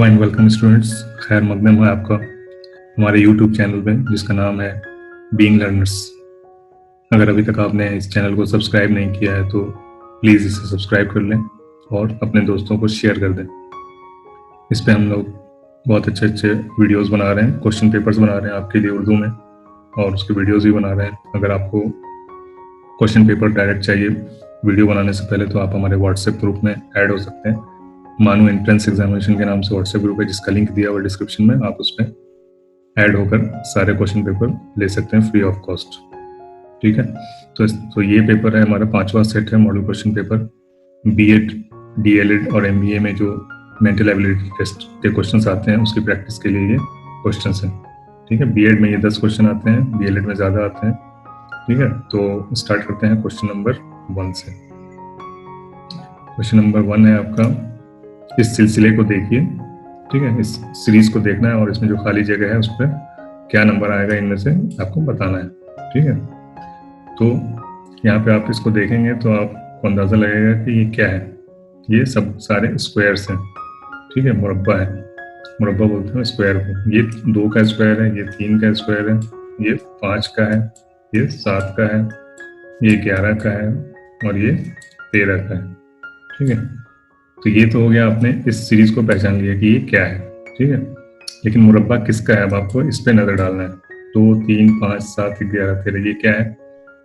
And welcome students. खैर मकदम है आपका हमारे यूट्यूब चैनल पे जिसका नाम है बीइंग लर्नर्स। अगर अभी तक आपने इस चैनल को सब्सक्राइब नहीं किया है तो प्लीज़ इसे सब्सक्राइब कर लें और अपने दोस्तों को शेयर कर दें। इस पे हम लोग बहुत अच्छे अच्छे वीडियोस बना रहे हैं, क्वेश्चन पेपर्स बना रहे हैं आपके लिए उर्दू में, और उसके वीडियोस भी बना रहे हैं। अगर आपको क्वेश्चन पेपर डायरेक्ट चाहिए वीडियो बनाने से पहले तो आप हमारे व्हाट्सएप ग्रुप में ऐड हो सकते हैं। मानू एंट्रेंस एग्जामिनेशन के नाम से व्हाट्सएप ग्रुप है जिसका लिंक दिया हुआ डिस्क्रिप्शन में। आप उसमें ऐड होकर सारे क्वेश्चन पेपर ले सकते हैं फ्री ऑफ कॉस्ट। ठीक है, तो ये पेपर है हमारा 5वां सेट है model question paper. BEd, DElEd और एमबीए में जो मेंटल एबिलिटी टेस्ट के क्वेश्चंस आते हैं उसकी प्रैक्टिस के लिए ये क्वेश्चंस हैं। ठीक है, बीएड में ये 10 क्वेश्चन आते हैं, डीएलएड में ज़्यादा आते हैं। ठीक है, तो स्टार्ट करते हैं क्वेश्चन नंबर 1 से। क्वेश्चन नंबर 1 है आपका, इस सिलसिले को देखिए। ठीक है, इस सीरीज को देखना है और इसमें जो खाली जगह है उस पर क्या नंबर आएगा इनमें से आपको बताना है। ठीक है, तो यहाँ पे आप इसको देखेंगे तो आपको अंदाजा लगेगा कि ये क्या है। ये सब सारे स्क्वायर्स हैं। ठीक है, मुरब्बा है, मुरब्बा बोलते हैं स्क्वायर को। ये 2 का स्क्वायर है, ये 3 का स्क्वायर है, ये 5 का है, ये 7 का है, ये 11 का है और ये 13 का है। ठीक है, तो ये तो हो गया, आपने इस सीरीज को पहचान लिया कि ये क्या है। ठीक है, लेकिन मुरब्बा किसका है अब आपको इस पे नजर डालना है। 2, 3, 5, 7, 11, 13 ये क्या है,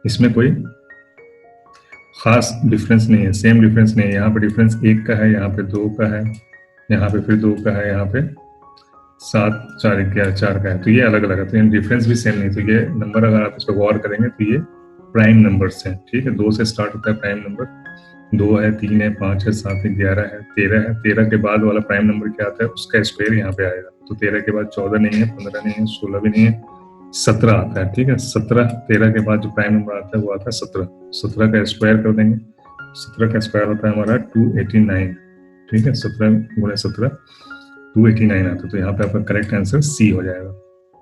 इसमें कोई खास डिफरेंस नहीं है, सेम डिफरेंस नहीं है। यहाँ पे डिफरेंस 1 का है, यहाँ पे 2 का है, यहाँ पे फिर 2 का है, यहाँ पे 7, 4, 11, 4 का है। तो ये अलग अलग है, तो डिफरेंस भी सेम नहीं। तो ये नंबर अगर आप इस पर गौर करेंगे तो ये प्राइम नंबर्स हैं। ठीक है, 2 से स्टार्ट होता है प्राइम नंबर। 2 है, 3 है, 5 है, 7 है, 11 है, 13 है। 13 के बाद वाला प्राइम नंबर क्या आता है, उसका स्क्वायर यहाँ पे आएगा। तो 13 के बाद 14 नहीं है, 15 नहीं है, 16 भी नहीं है, 17 आता है। ठीक है, 17, 13 के बाद जो प्राइम नंबर आता है वो आता है 17। 17 का स्क्वायर कर देंगे, 17 का स्क्वायर होता है हमारा 289। ठीक है, 17 गुणे 17 289 आता है। तो यहाँ पे आपका करेक्ट आंसर सी हो जाएगा।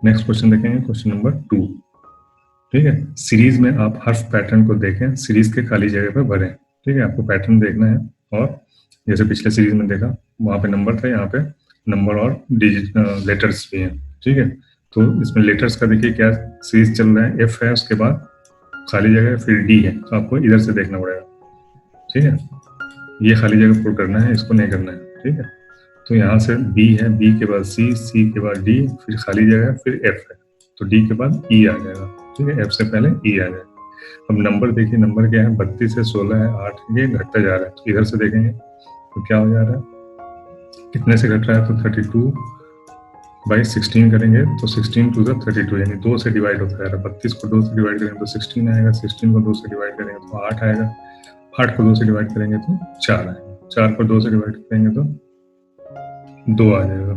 नेक्स्ट क्वेश्चन देखेंगे, क्वेश्चन नंबर 2। ठीक है, सीरीज में आप हर्फ पैटर्न को देखें, सीरीज के खाली जगह पर भरें। ठीक है, आपको पैटर्न देखना है और जैसे पिछले सीरीज में देखा वहां पे नंबर था, यहाँ पे नंबर और डिजिट लेटर्स भी हैं। ठीक है, तो इसमें लेटर्स का देखिए क्या सीरीज चल रहा है। एफ है, उसके बाद खाली जगह, फिर डी है, तो आपको इधर से देखना पड़ेगा। ठीक है, ये खाली जगह पूरा करना है, इसको नहीं करना है। ठीक है, तो यहाँ से बी है, बी के बाद सी, सी के बाद डी, फिर खाली जगह, फिर एफ है, तो डी के बाद ई आ जाएगा। ठीक है, एफ से पहले ई आ जाएगा। अब नंबर देखिए, नंबर क्या है, 32 है, 16 है, 8 ये घटता जा रहा है। तो इधर से देखेंगे तो क्या हो जा रहा है, कितने से घट रहा है, तो 32/16 करेंगे तो 16 टू 32 यानी 2 से डिवाइड होता है। 32 को 2 से डिवाइड करेंगे तो 16 आएगा, 16 को 2 से डिवाइड करेंगे तो 8 आएगा, 8 को 2 से डिवाइड करेंगे तो 4 आएगा, 4 को 2 से डिवाइड करेंगे तो 2 आ जाएगा।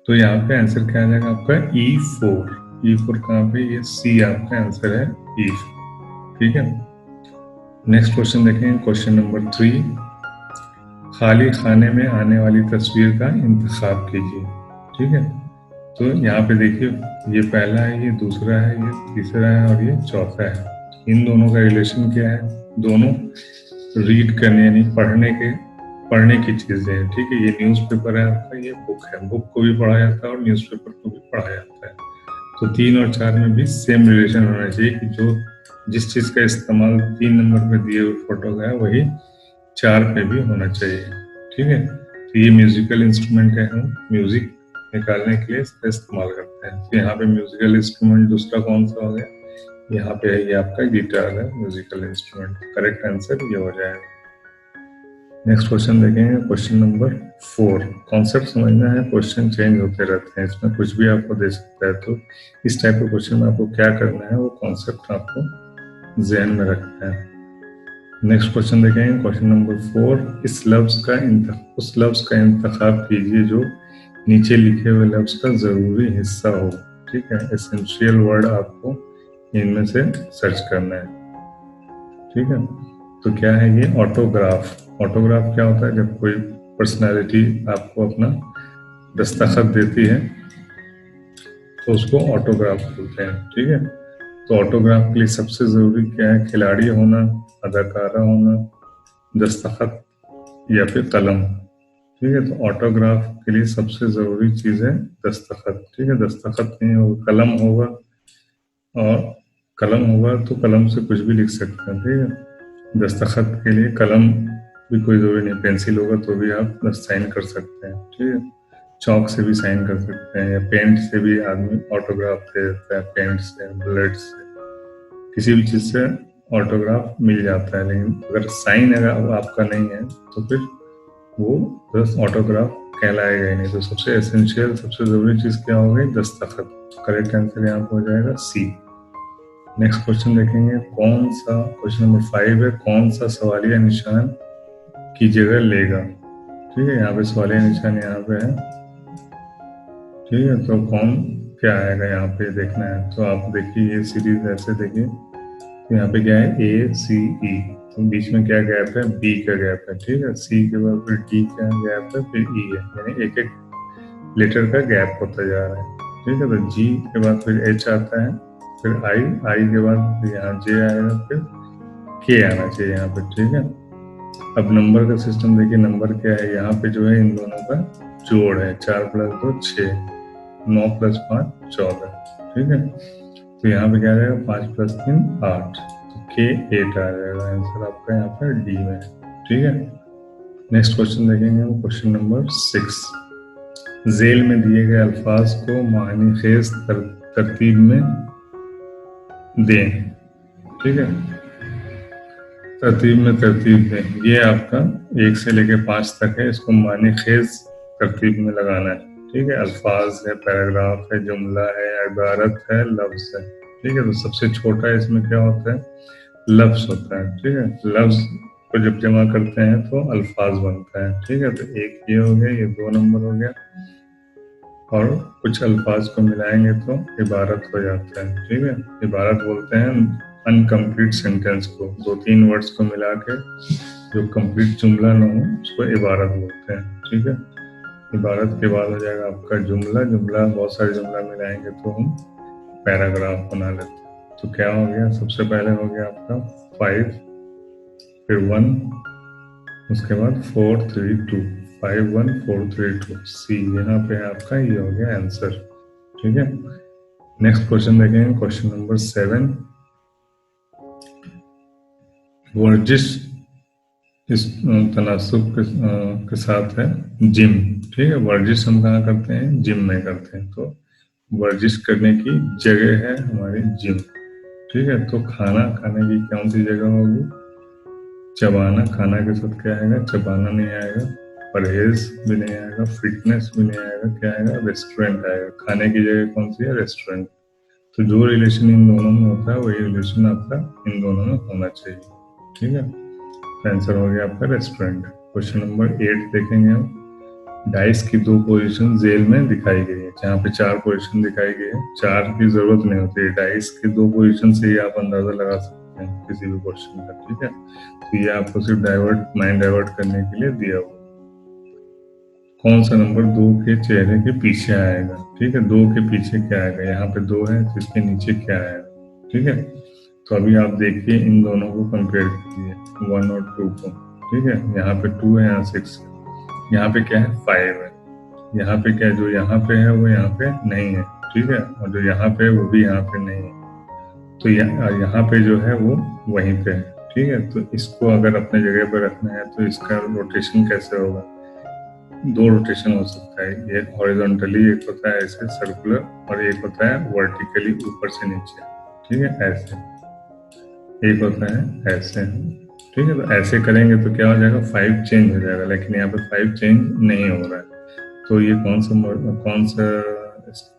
तो यहाँ पे आंसर क्या आ जाएगा आपका E4। E4 कहाँ पे, ये सी आपका आंसर है E। ठीक है, नेक्स्ट क्वेश्चन देखें, क्वेश्चन नंबर 3। खाली खाने में आने वाली तस्वीर का इंतखाब कीजिए। ठीक है, तो यहाँ पे देखिए ये पहला है, ये दूसरा है, ये तीसरा है और ये चौथा है। इन दोनों का रिलेशन क्या है, दोनों रीड करने यानी पढ़ने की चीजें हैं। ठीक है, ये न्यूज़पेपर है आपका, ये बुक है, बुक को भी पढ़ा जाता है और न्यूज़पेपर को भी पढ़ा जाता है। तो 3 और 4 में भी सेम रिलेशन होना चाहिए कि जो जिस चीज का इस्तेमाल 3 नंबर पे दिए हुए फोटो का है वही 4 पे भी होना चाहिए। ठीक है, तो ये म्यूजिकल इंस्ट्रूमेंट है, हम म्यूजिक निकालने के लिए इसका इस्तेमाल करते हैं। तो यहाँ पे म्यूजिकल इंस्ट्रूमेंट दूसरा कौन सा हो गया, यहाँ पे है ये आपका गिटार है, म्यूजिकल इंस्ट्रूमेंट। करेक्ट आंसर ये हो जाएगा। नेक्स्ट क्वेश्चन देखेंगे, क्वेश्चन नंबर 4। कॉन्सेप्ट समझना है, क्वेश्चन चेंज होते रहते हैं, इसमें कुछ भी आपको दे सकता है। तो इस टाइप के क्वेश्चन में आपको क्या करना है, वो कॉन्सेप्ट आपको ज़हन में रखना है। नेक्स्ट क्वेश्चन देखेंगे, क्वेश्चन नंबर 4। उस लफ्ज का इंतखाब कीजिए जो नीचे लिखे हुए लफ्ज का जरूरी हिस्सा हो। ठीक है, एसेंशियल वर्ड आपको इनमें से सर्च करना है। ठीक है, तो क्या है ये, ऑटोग्राफ। ऑटोग्राफ क्या होता है, जब कोई पर्सनालिटी आपको अपना दस्तखत देती है तो उसको ऑटोग्राफ बोलते हैं। ठीक है, तो ऑटोग्राफ के लिए सबसे जरूरी क्या है? खिलाड़ी होना, अदाकारा होना, दस्तखत या फिर कलम। ठीक है, तो ऑटोग्राफ के लिए सबसे जरूरी चीज है दस्तखत। ठीक है, दस्तखत नहीं होगा, कलम होगा, और कलम होगा तो कलम से कुछ भी लिख सकते हैं। ठीक है, दस्तखत के लिए कलम भी कोई जरूरी नहीं, पेंसिल होगा तो भी आप साइन कर सकते हैं। ठीक है, चौक से भी साइन कर सकते हैं, या पेंट से भी आदमी ऑटोग्राफ दे देता है, पेंट से, ब्लड से, किसी भी चीज से ऑटोग्राफ मिल जाता है। लेकिन अगर साइन अगर आपका नहीं है तो फिर वो बस ऑटोग्राफ कहलाएगा ही नहीं। तो सबसे एसेंशियल, सबसे जरूरी चीज क्या हो गई? दस्तखत। करेक्ट आंसर यहाँ पे हो जाएगा सी। नेक्स्ट क्वेश्चन देखेंगे, कौन सा, क्वेश्चन नंबर 5 है, कौन सा सवालिया निशान की जगह लेगा? ठीक है, यहाँ पे सवालिया निशान यहाँ पे है। ठीक है, तो कौन क्या आएगा यहाँ पे देखना है। तो आप देखिए ये सीरीज ऐसे देखिए, तो यहाँ पे क्या है? ए सी ई, तो बीच में क्या गैप है? बी का गैप है। ठीक है, सी के बाद फिर डी का गैप है, फिर ई है, यानी एक एक लेटर का गैप होता जा रहा है। ठीक है, तो जी के बाद फिर एच आता है, फिर आई, आई के बाद यहाँ जे आएगा, फिर के आना चाहिए यहाँ पे। ठीक है, अब नंबर का सिस्टम देखिए, नंबर क्या है यहाँ पे? जो है इन दोनों का जोड़ है, 4 + 2 6, 9 + 5 14। ठीक है, तो यहाँ पे क्या रहेगा? 5 + 3 8, तो के 8 आ जाएगा आंसर आपका यहाँ पे डी में। ठीक है, नेक्स्ट क्वेश्चन देखेंगे हम, क्वेश्चन नंबर 6। जेल में दिए गए अल्फाज को मानी खेज तरतीब में दें। ठीक है, तरतीब दें, ये आपका 1 से लेकर 5 तक है, इसको मानी खेज तरतीब में लगाना है। ठीक है, अल्फाज है, पैराग्राफ है, जुमला है, इबारत है, लफ्ज है। ठीक है, तो सबसे छोटा इसमें क्या होता है? लफ्ज होता है। ठीक है, लफ्ज को जब जमा करते हैं तो अल्फाज बनता है। ठीक है, तो एक ये हो गया, ये 2 नंबर हो गया, और कुछ अल्फाज को मिलाएंगे तो इबारत हो जाता है। ठीक है, इबारत बोलते हैं अनकम्प्लीट सेंटेंस को, 2-3 वर्ड्स को मिला के जो कंप्लीट जुमला ना हो उसको इबारत बोलते हैं। ठीक है, इबारत के बाद हो जाएगा आपका जुमला, जुमला बहुत सारे जुमला मिलाएंगे तो हम पैराग्राफ बना लेते हैं। तो क्या हो गया? सबसे पहले हो गया आपका 5, फिर 1, उसके बाद 4 3 2, 5 1 4 3 2, सी यहाँ पे आपका ये हो गया आंसर। ठीक है, नेक्स्ट क्वेश्चन देखेंगे, क्वेश्चन नंबर 7। वर्जिश इस तनासुब के साथ है जिम। ठीक है, वर्जिश हम कहाँ करते हैं? जिम में करते हैं। तो वर्जिश करने की जगह है हमारी जिम। ठीक है, तो खाना खाने की कौन सी जगह होगी? चबाना, खाना के साथ क्या आएगा? चबाना नहीं आएगा, परहेज भी नहीं आएगा, फिटनेस भी नहीं आएगा, क्या आएगा? रेस्टोरेंट आएगा। खाने की जगह कौन सी है? रेस्टोरेंट। तो जो रिलेशन इन दोनों में होता है वही रिलेशन आपका इन दोनों में होना चाहिए। ठीक है, आंसर हो गया आपका रेस्टोरेंट। क्वेश्चन नंबर 8 देखेंगे हम, डाइस की 2 पोजीशन जेल में दिखाई गई है। जहाँ पे 4 पोजीशन दिखाई गई है, 4 की जरूरत नहीं होती है, डाइस की 2 पोजीशन से ही आप अंदाजा लगा सकते हैं किसी भी क्वेश्चन का। ठीक है, तो ये आपको सिर्फ माइंड डाइवर्ट करने के लिए दिया हुआ। कौन सा नंबर 2 के चेहरे के पीछे आएगा? ठीक है, 2 के पीछे क्या आएगा? यहाँ पे 2 है, तो इसके नीचे क्या आएगा? ठीक है, तो अभी आप देखिए इन दोनों को कंपेयर कीजिए, 1 और 2 को। ठीक है, यहाँ पे 2 है, यहाँ 6, यहाँ पे क्या है? 5 है, यहाँ पे क्या, जो यहाँ पे है वो यहाँ पे नहीं है। ठीक है, और जो यहाँ पे है वो भी यहाँ पे नहीं है, तो यहाँ पे जो है वो वहीं पे है। ठीक है, तो इसको अगर अपने जगह पर रखना है तो इसका रोटेशन कैसे होगा? 2 रोटेशन हो सकता है, ये हॉरिजॉन्टली एक होता है ऐसे सर्कुलर, और एक होता है वर्टिकली ऊपर से नीचे। ठीक है, ऐसे एक होता है ऐसे। ठीक है, तो ऐसे करेंगे तो क्या हो जाएगा? 5 चेंज हो जाएगा, लेकिन यहाँ पे 5 चेंज नहीं हो रहा है। तो ये कौन सा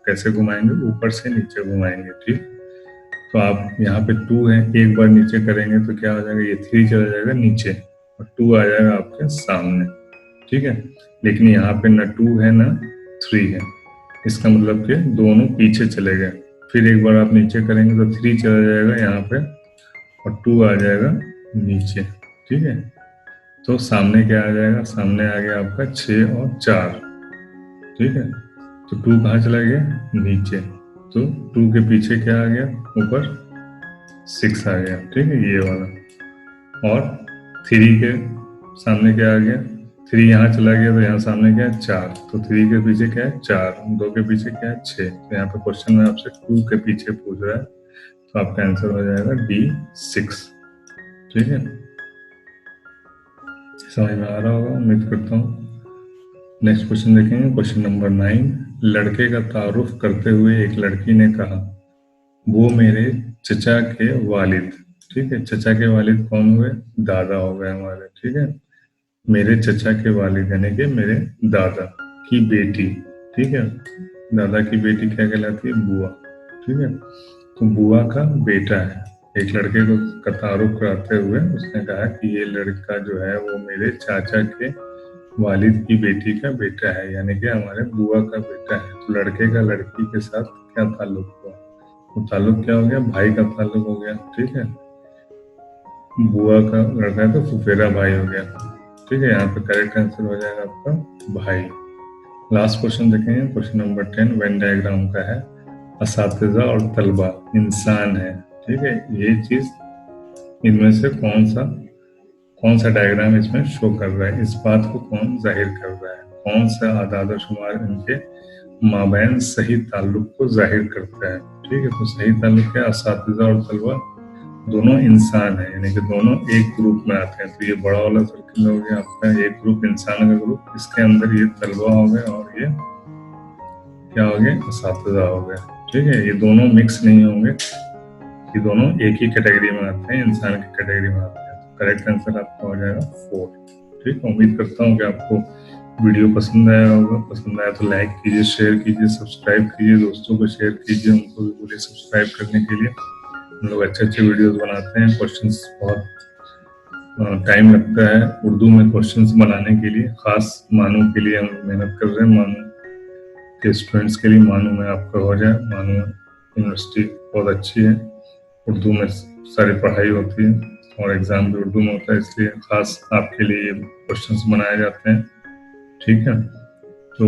कैसे घुमाएंगे? ऊपर से नीचे घुमाएंगे। ठीक, तो आप यहाँ पे 2 है, एक बार नीचे करेंगे तो क्या हो जाएगा? ये 3 चला जाएगा नीचे और 2 आ जाएगा आपके सामने। ठीक है, लेकिन यहाँ पे ना 2 है ना 3 है, इसका मतलब कि दोनों पीछे चले गए। फिर एक बार आप नीचे करेंगे तो 3 चला जाएगा यहाँ पे और 2 आ जाएगा नीचे। ठीक है, तो सामने क्या आ जाएगा? सामने आ गया आपका 6 और 4। ठीक है, तो 2 कहाँ चला गया? नीचे। तो 2 के पीछे क्या आ गया? ऊपर 6 आ गया, ठीक है, ये वाला। और 3 के सामने क्या आ गया, 3 यहाँ चला गया तो यहाँ सामने क्या है 4, तो 3 के पीछे क्या है 4, 2 के पीछे क्या है 6, तो यहाँ पे क्वेश्चन में आपसे 2 के पीछे पूछ रहा है, तो आपका आंसर हो जाएगा D6, ठीक है। समझ में आ रहा होगा, उम्मीद करता हूँ। नेक्स्ट क्वेश्चन देखेंगे, क्वेश्चन नंबर 9। लड़के का तारुफ करते हुए एक लड़की ने कहा, वो मेरे चचा के वालिद, ठीक है, चचा के वालिद कौन हुए, दादा हो गए हमारे, ठीक है। मेरे चचा के वालिद यानी कि मेरे दादा की बेटी, ठीक है, दादा की बेटी क्या कहलाती है, बुआ, ठीक है। तो बुआ का बेटा है, एक लड़के को का तारुफ कराते हुए उसने कहा कि ये लड़का जो है वो मेरे चाचा के वालिद की बेटी का बेटा है, यानी कि हमारे बुआ का बेटा है। तो लड़के का लड़की के साथ क्या ताल्लुक हुआ, तो ताल्लुक क्या हो गया, भाई का ताल्लुक हो गया, ठीक है। बुआ का लड़का है तो फुफेरा भाई हो गया, ठीक है। यहाँ पे करेक्ट आंसर हो जाएगा आपका भाई। लास्ट क्वेश्चन देखेंगे, क्वेश्चन नंबर 10 वेन डायग्राम का है, असातिज़ा और तलबा इंसान है, ठीक है। ये चीज इनमें से कौन सा डायग्राम इसमें शो कर रहा है, इस बात को कौन जाहिर कर रहा है, कौन सा आदाद शुमार इनके माबैन सही ताल्लुक को जाहिर करता है, ठीक है। तो सही ताल्लुक है, असातिज़ा और तलबा दोनों इंसान है, यानी कि दोनों एक ग्रुप में आते हैं। तो ये बड़ा वाला सर्किल हो गया आपका एक ग्रुप, इंसान का ग्रुप, इसके अंदर ये तलबा हो गया और ये क्या हो गया, असातिज़ा हो गया, ठीक है। ये दोनों मिक्स नहीं होंगे, ये दोनों एक ही कैटेगरी में आते हैं, इंसान की कैटेगरी में आते हैं। तो करेक्ट आंसर आपका हो जाएगा 4, ठीक है। उम्मीद करता हूँ कि आपको वीडियो पसंद आया होगा, पसंद आया तो लाइक कीजिए, शेयर कीजिए, सब्सक्राइब कीजिए, दोस्तों को शेयर कीजिए, उनको भी बोलिए सब्सक्राइब करने के लिए। हम लोग अच्छे वीडियोस बनाते हैं, क्वेश्चंस बहुत टाइम लगता है उर्दू में क्वेश्चंस बनाने के लिए, खास मानू के लिए हम मेहनत कर रहे हैं, मानू के स्टूडेंट्स के लिए। मानू में आपका हो जाए, मानू यूनिवर्सिटी बहुत अच्छी है, उर्दू में सारी पढ़ाई होती है और एग्जाम भी उर्दू में होता है, इसलिए खास आपके लिए क्वेश्चंस बनाए जाते हैं, ठीक है। तो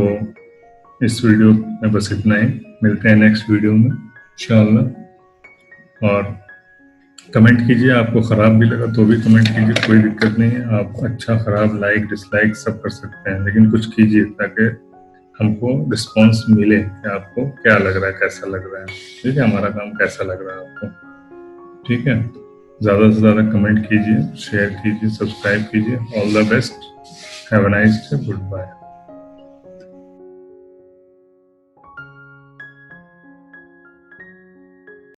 इस वीडियो में बस इतना ही, मिलते हैं नेक्स्ट वीडियो में इंशाअल्लाह। और कमेंट कीजिए, आपको खराब भी लगा तो भी कमेंट कीजिए, कोई दिक्कत नहीं है। आप अच्छा खराब लाइक डिसलाइक सब कर सकते हैं, लेकिन कुछ कीजिए ताकि हमको रिस्पॉन्स मिले कि आपको क्या लग रहा है, कैसा लग रहा है, ठीक है, हमारा काम कैसा लग रहा है आपको, ठीक है। ज़्यादा से ज़्यादा कमेंट कीजिए, शेयर कीजिए, सब्सक्राइब कीजिए। All the best, have a nice day, good bye.